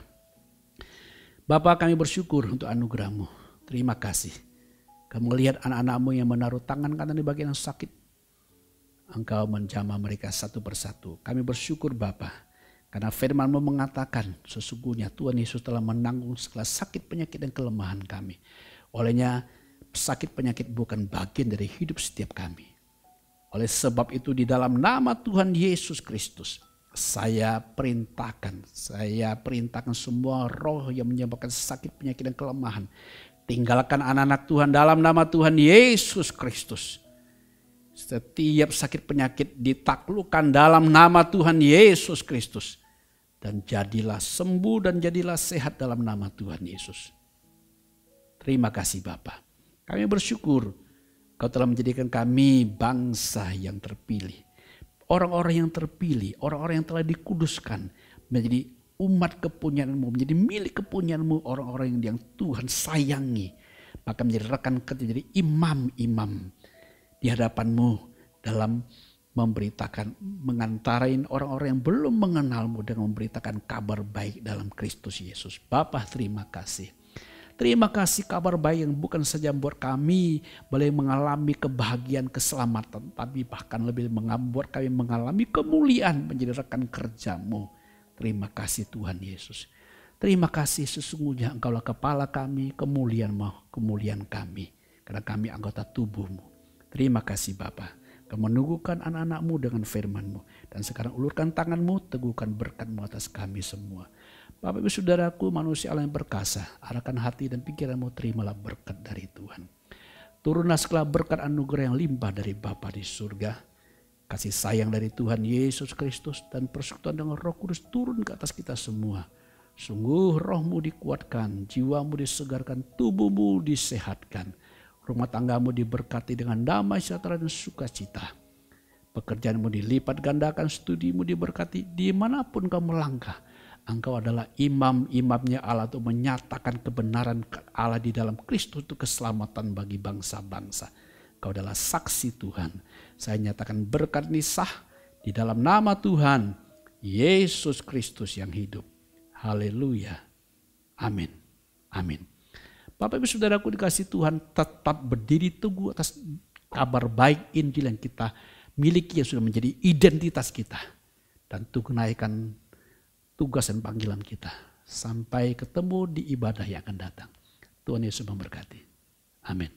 Bapa, kami bersyukur untuk anugerah-Mu. Terima kasih. Kamu lihat anak-anak-Mu yang menaruh tangan kanan di bagian yang sakit. Engkau menjamah mereka satu persatu. Kami bersyukur Bapa. Karena firman-Mu mengatakan sesungguhnya Tuhan Yesus telah menanggung segala sakit, penyakit dan kelemahan kami. Olehnya sakit penyakit bukan bagian dari hidup setiap kami. Oleh sebab itu di dalam nama Tuhan Yesus Kristus saya perintahkan semua roh yang menyebabkan sakit, penyakit dan kelemahan. Tinggalkan anak-anak Tuhan dalam nama Tuhan Yesus Kristus. Setiap sakit penyakit ditaklukkan dalam nama Tuhan Yesus Kristus. Dan jadilah sembuh dan jadilah sehat dalam nama Tuhan Yesus. Terima kasih Bapa. Kami bersyukur Kau telah menjadikan kami bangsa yang terpilih. Orang-orang yang terpilih, orang-orang yang telah dikuduskan menjadi umat kepunyaan-Mu, menjadi milik kepunyaan-Mu, orang-orang yang Tuhan sayangi. Maka menjadi rekan kerja, menjadi imam-imam di hadapan-Mu dalam memberitakan, mengantarain orang-orang yang belum mengenal-Mu dengan memberitakan kabar baik dalam Kristus Yesus. Bapa, terima kasih. Terima kasih kabar baik yang bukan saja membuat kami boleh mengalami kebahagiaan, keselamatan, tapi bahkan lebih membuat kami mengalami kemuliaan menjadi rekan kerja-Mu. Terima kasih Tuhan Yesus. Terima kasih, sesungguhnya Engkaulah kepala kami, kemuliaan kami. Karena kami anggota tubuh-Mu. Terima kasih Bapa. Kau menunggukan anak-anak-Mu dengan firman-Mu. Dan sekarang ulurkan tangan-Mu, teguhkan berkat-Mu atas kami semua. Bapak Ibu Saudaraku, manusia Allah yang perkasa, arahkan hati dan pikiran-Mu, terimalah berkat dari Tuhan. Turunlah segala berkat anugerah yang limpah dari Bapa di surga. Kasih sayang dari Tuhan Yesus Kristus dan persekutuan dengan Roh Kudus turun ke atas kita semua. Sungguh rohmu dikuatkan, jiwamu disegarkan, tubuhmu disehatkan. Rumah tanggamu diberkati dengan damai sejahtera dan sukacita. Pekerjaanmu dilipat gandakan, studimu diberkati, dimanapun kamu melangkah. Engkau adalah imam-imamnya Allah untuk menyatakan kebenaran Allah di dalam Kristus untuk keselamatan bagi bangsa-bangsa. Engkau adalah saksi Tuhan. Saya nyatakan berkat ini sah di dalam nama Tuhan Yesus Kristus yang hidup. Haleluya. Amin. Amin. Bapak Ibu Saudaraku dikasih Tuhan, tetap berdiri teguh atas kabar baik Injil yang kita miliki, yang sudah menjadi identitas kita. Dan tunaikan tugas dan panggilan kita. Sampai ketemu di ibadah yang akan datang. Tuhan Yesus memberkati. Amin.